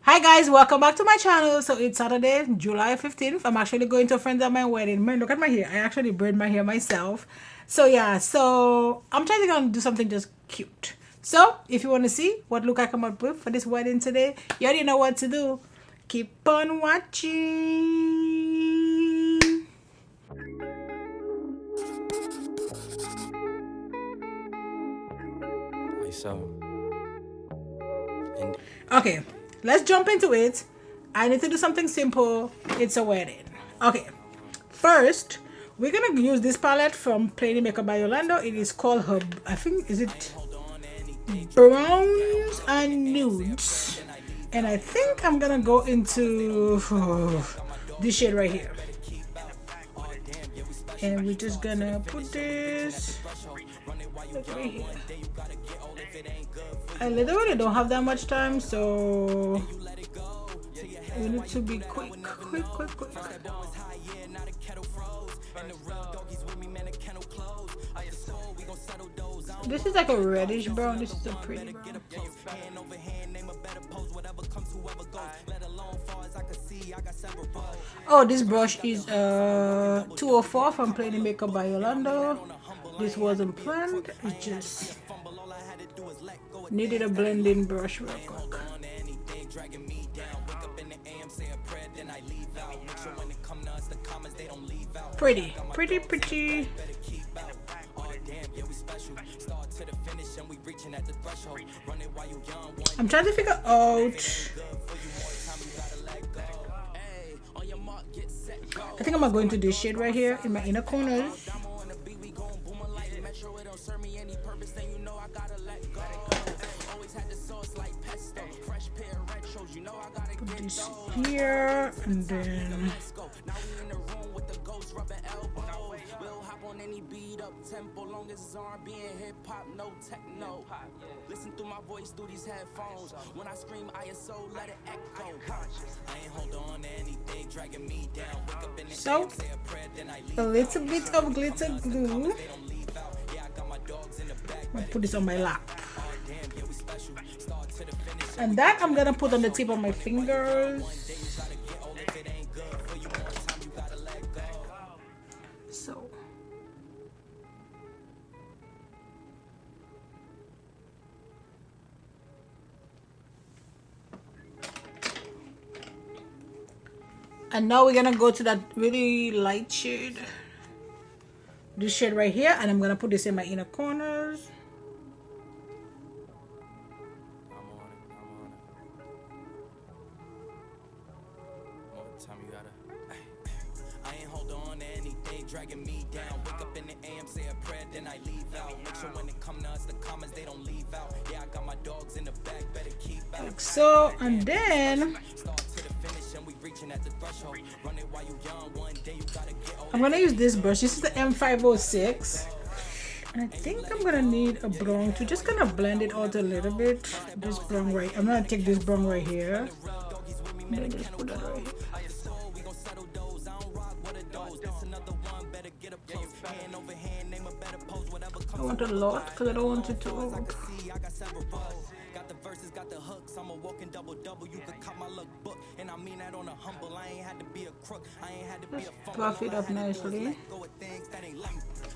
Hi guys, welcome back to my channel. So it's Saturday, July 15th. I'm actually going to a friend of my wedding. Man, look at my hair. I actually braid my hair myself. So yeah, so I'm trying to do something just cute. So if you want to see what look I come up with for this wedding today, you already know what to do. Keep on watching. Okay, let's jump into it. I need to do something simple. It's a wedding. Okay, first we're gonna use this palette from Plain Makeup by Yolondo. It is called her, I think, is it Browns and Nudes? And I think I'm gonna go into this shade right here. And we're just gonna put this right here. I literally don't have that much time, so we need to be quick. This is like a reddish brown. This is a pretty brown. Oh, this brush is 204 from Plain Makeup by Yolondo. This wasn't planned. It just needed a blending brush real quick. Pretty. I'm trying to figure out. I think I'm gonna go into this shade right here in my inner corners. Put this here and then listen to my voice through these headphones. When I scream ISO, let it echo. I ain't hold on to anything dragging me down. So a little bit of glitter glue. I'll put this on my lap. And that I'm gonna put on the tip of my fingers. So and now we're gonna go to that really light shade, this shade right here, and I'm gonna put this in my inner corners. Dragging me down, wake up in the AM, say a prayer, then I leave out. Make sure when it come to us, the comments they don't leave out. Yeah, I got my dogs in the back, better keep out. Like so, and then I'm gonna use this brush. This is the M506, and I think I'm gonna need a brown to just kind of blend it out a little bit. This brown right, I'm gonna take this brown right here. Just put that right here. I want a lot because I don't want it to overpower. Got the verses, got the hooks. I'm a walking double. You could cut my look book, and I mean that on a humble. I ain't had to be a crook. I ain't had to be a phone. Buff it up nicely.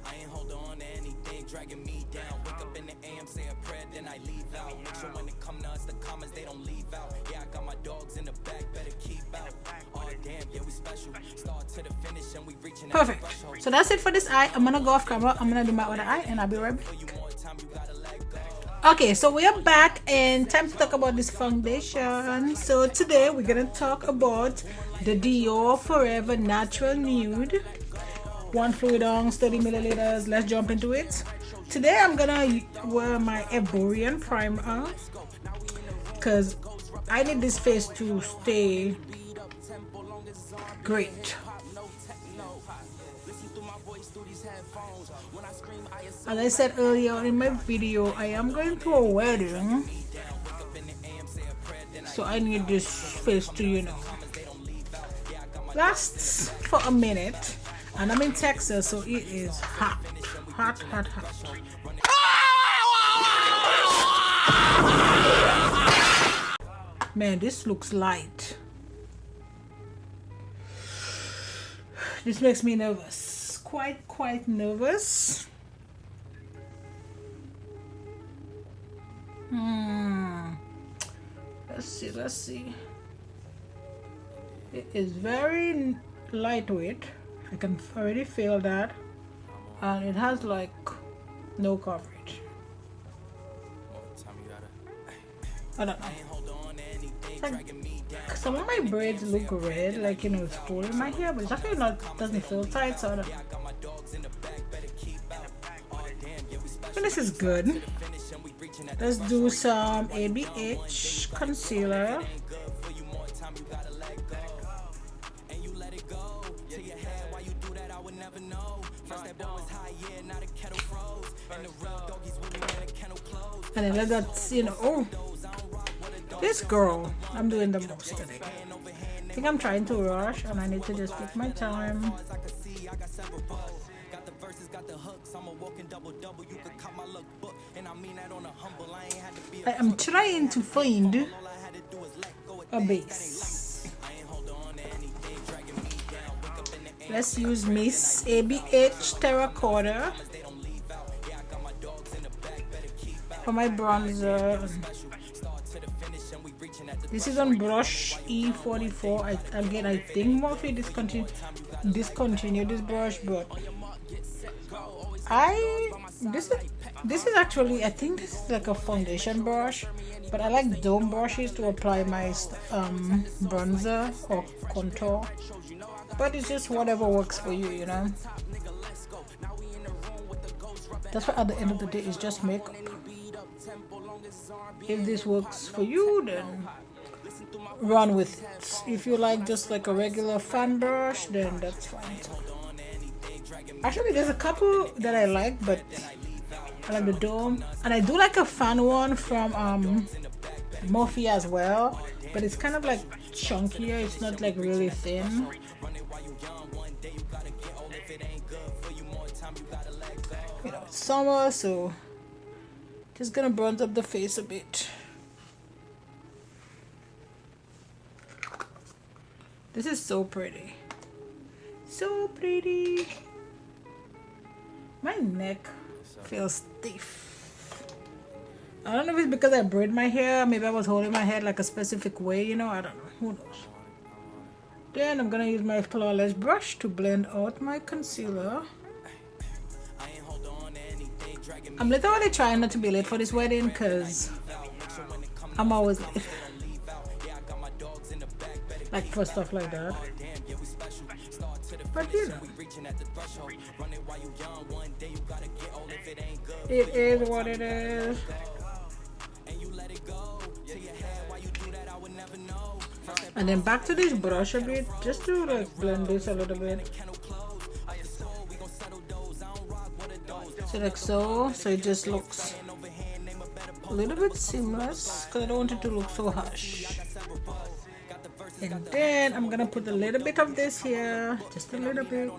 I ain't hold on to anything dragging me down. Wake up in the AM, say a prayer, then I leave out. Make sure when it come to us, the comments they don't leave out. Yeah, I got my dogs in the back, better keep out. Oh damn, yeah, we special. Start to the finish and we reaching. Perfect. So that's it for this eye. I'm gonna go off camera. I'm gonna do my other eye, and I'll be right back. Okay, so we are back and time to talk about this foundation. So today we're gonna talk about the Dior Forever Natural Nude. One fluid ounce, 30 milliliters. Let's jump into it. Today I'm gonna wear my Erborian primer because I need this face to stay great. As I said earlier in my video, I am going to a wedding, so I need this face to, you know, lasts for a minute. And I'm in Texas, so it is hot. Man, this looks light. This makes me nervous. Quite nervous. Let's see. It is very lightweight. I can already feel that. And it has like no coverage. I don't know. Like, some of my braids look red, like, you know, it's full in my hair, but it's actually not, doesn't feel tight, so I don't know. So this is good. Let's do some ABH concealer. And then let that, you know, oh, this girl, I'm doing the most today. I think I'm trying to rush and I need to just take my time. I am trying to find a base. Let's use Miss ABH Terracotta for my bronzer. This is on brush E44. Again, I think Morphe discontinued this brush, but this is actually, I think this is like a foundation brush, but I like dome brushes to apply my bronzer or contour. But it's just whatever works for you, you know. That's why at the end of the day, it's just makeup. If this works for you, then run with it. If you like just like a regular fan brush, then that's fine. Actually, there's a couple that I like, but I like the dome, and I do like a fan one from Morphe as well, but it's kind of like chunkier. It's not like really thin. You know, it's summer, so just gonna bronze up the face a bit. This is so pretty. So pretty. My neck feels stiff. I don't know if it's because I braid my hair. Maybe I was holding my head like a specific way, you know. I don't know. Who knows? Then I'm gonna use my flawless brush to blend out my concealer. I'm literally trying not to be late for this wedding because I'm always late. Like for stuff like that. But you know, it is what it is. And then back to this brush a bit, just to like blend this a little bit. So like so it just looks a little bit seamless because I don't want it to look so harsh. And then I'm gonna put a little bit of this here, just a little bit.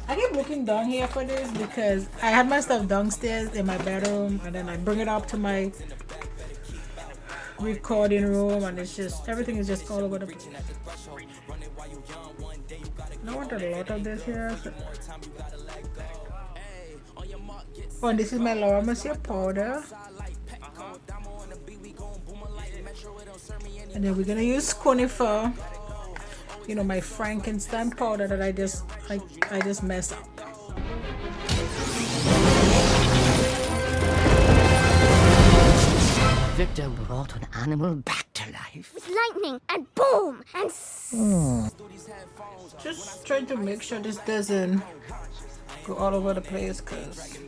I keep looking down here for this because I had my stuff downstairs in my bedroom, and then I bring it up to my recording room, and it's just, everything is just all over the place. I want a lot of this here. So. Oh, and this is my Laura Mercier powder. And then we're gonna use Conifer, you know, my Frankenstein powder that I just messed up. Victor brought an animal back to life. With lightning and boom and Just trying to make sure this doesn't go all over the place because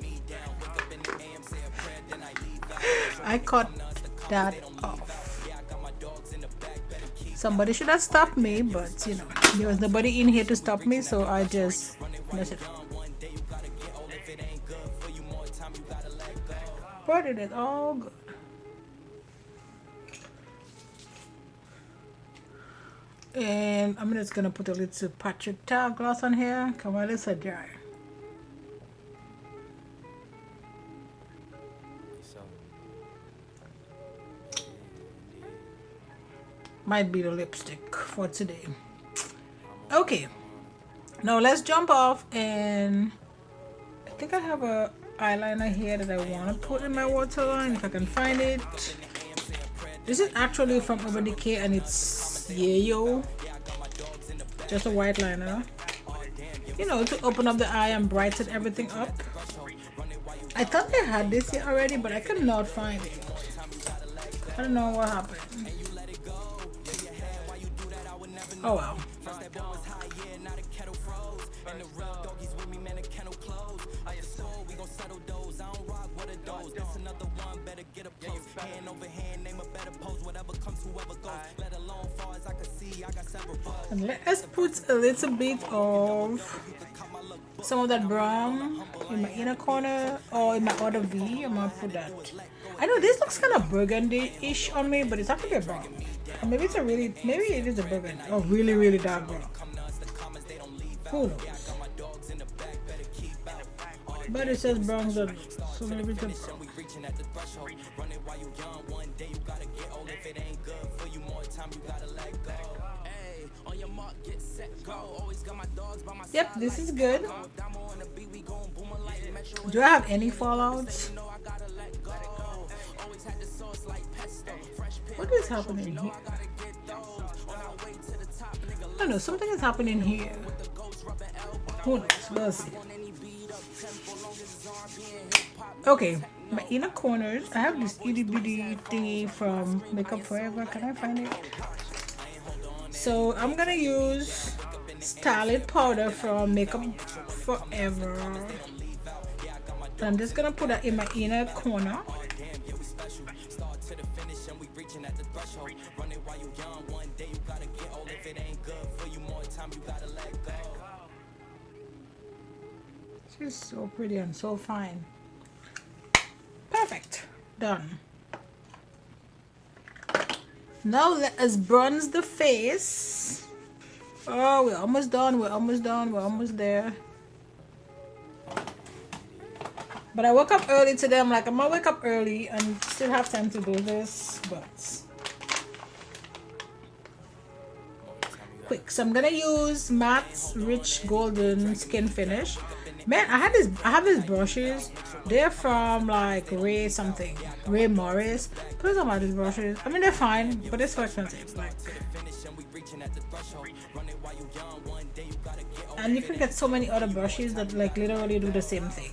I cut that off. Somebody should have stopped me, but you know, there was nobody in here to stop me, so I just messed it up. But it is all good. And I'm just gonna put a little Patrick Tar gloss on here. Come on, let's dry. might be the lipstick for today. Okay, now let's jump off, and I think I have a eyeliner here that I want to put in my waterline if I can find it. This is actually from Urban Decay and it's Yayo, just a white liner, you know, to open up the eye and brighten everything up. I thought I had this here already, but I could not find it. I don't know what happened. Oh well. And let us put a little bit of some of that brown in my inner corner or in my other V. I'm gonna put that. I know this looks kind of burgundy-ish on me, but it's actually a burgundy. Or maybe it's a really, maybe it is a burgundy. Oh, really, really dark brown. Who knows? But it says brown, so maybe it's a brown. Yep, this is good. Do I have any fallouts? What is happening here? I don't know, something is happening here. Who knows? We'll see. Okay, my inner corners. I have this itty bitty thingy from Makeup Forever. Can I find it? So I'm gonna use Starlit powder from Makeup Forever. And I'm just gonna put that in my inner corner. She's so pretty and so fine. Perfect. Done. Now let us bronze the face. Oh, we're almost done. We're almost done. We're almost there. But I woke up early today. I'm like, I'm gonna wake up early and still have time to do this. But quick. So I'm gonna use Matte's Rich Golden Skin Finish. Man, I have these brushes. They're from like Ray Morris. Put some of these brushes. I mean, they're fine, but they're so expensive. Like, and you can get so many other brushes that like literally do the same thing.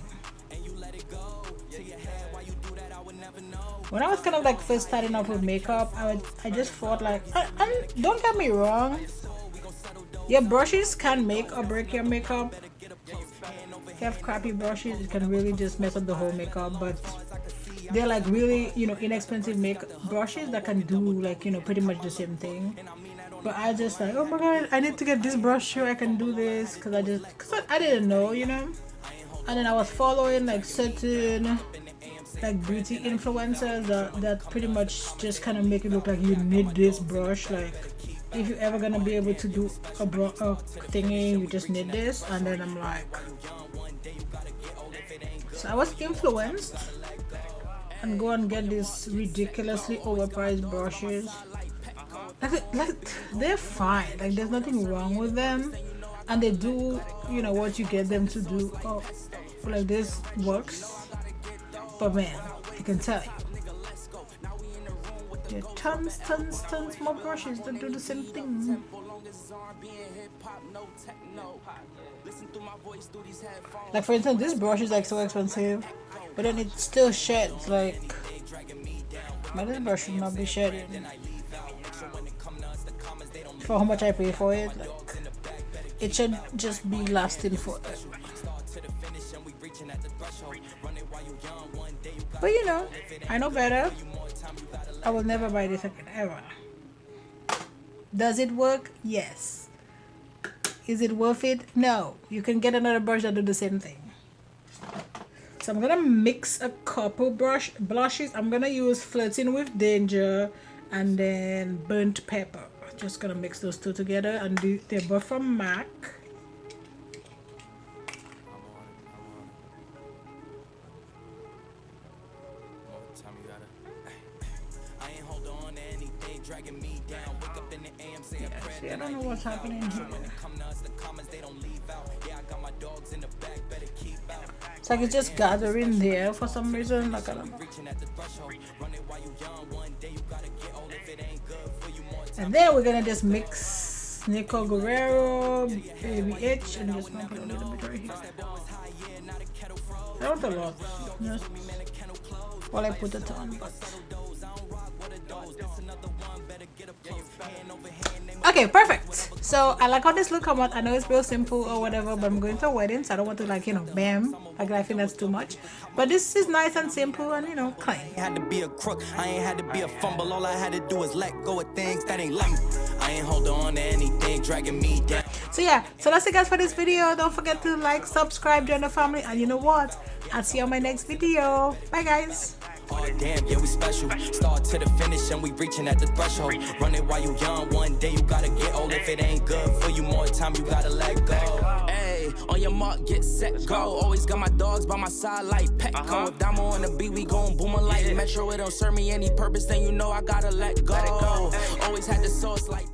When I was kind of like first starting off with makeup, I just thought like, don't get me wrong, your brushes can make or break your makeup. If you have crappy brushes, it can really just mess up the whole makeup, but they're like really, you know, inexpensive makeup brushes that can do like, you know, pretty much the same thing. But I just like, oh my god, I need to get this brush so I can do this, because I didn't know, you know. And then I was following like certain like beauty influencers that pretty much just kind of make it look like you need this brush. Like, if you're ever gonna be able to do a thingy, you just need this. And then I'm like, so I was influenced and go and get these ridiculously overpriced brushes. Like they're fine, like there's nothing wrong with them, and they do, you know, what you get them to do. Oh, like this works. But man, I can tell you, there are tons more brushes that do the same thing. Like for instance, this brush is like so expensive, but then it still sheds. Like, but this brush should not be shedding. For how much I pay for it, like, it should just be lasting forever. But you know, I know better. I will never buy this again, ever. Does it work? Yes. Is it worth it? No. You can get another brush that do the same thing. So I'm gonna mix a couple blushes. I'm gonna use Flirting with Danger and then Burnt Pepper. Just gonna mix those two together, and they're both from MAC. See, I don't know what's happening here. It's like it's just gathering there for some reason. Like I don't know. And then we're gonna just mix Nicole Guerrero, Baby H, and just put a little bit right here. Not a lot, just while I put it on. But... Okay, perfect. So I like how this look come out. I know it's real simple or whatever, but I'm going to a wedding, so I don't want to like, you know, bam. Like I think that's too much. But this is nice and simple and, you know, clean. I had to be a crook, I ain't had to be a fumble. All I had to do is let go of things that ain't like me. I ain't hold on to anything dragging me down. So yeah, so that's it guys for this video. Don't forget to like, subscribe, join the family, and you know what? I'll see you on my next video. Bye guys. Oh damn, yeah, we special. Start to the finish and we reaching at the threshold. Run it while you young, one day you gotta get old. If it ain't good for you, more time you gotta let go. Hey, on your mark, get set, go. Always got my dogs by my side like Petco. If Damo on the beat, we gon' boom like Metro. It don't serve me any purpose, then you know I gotta let go. Always had the sauce like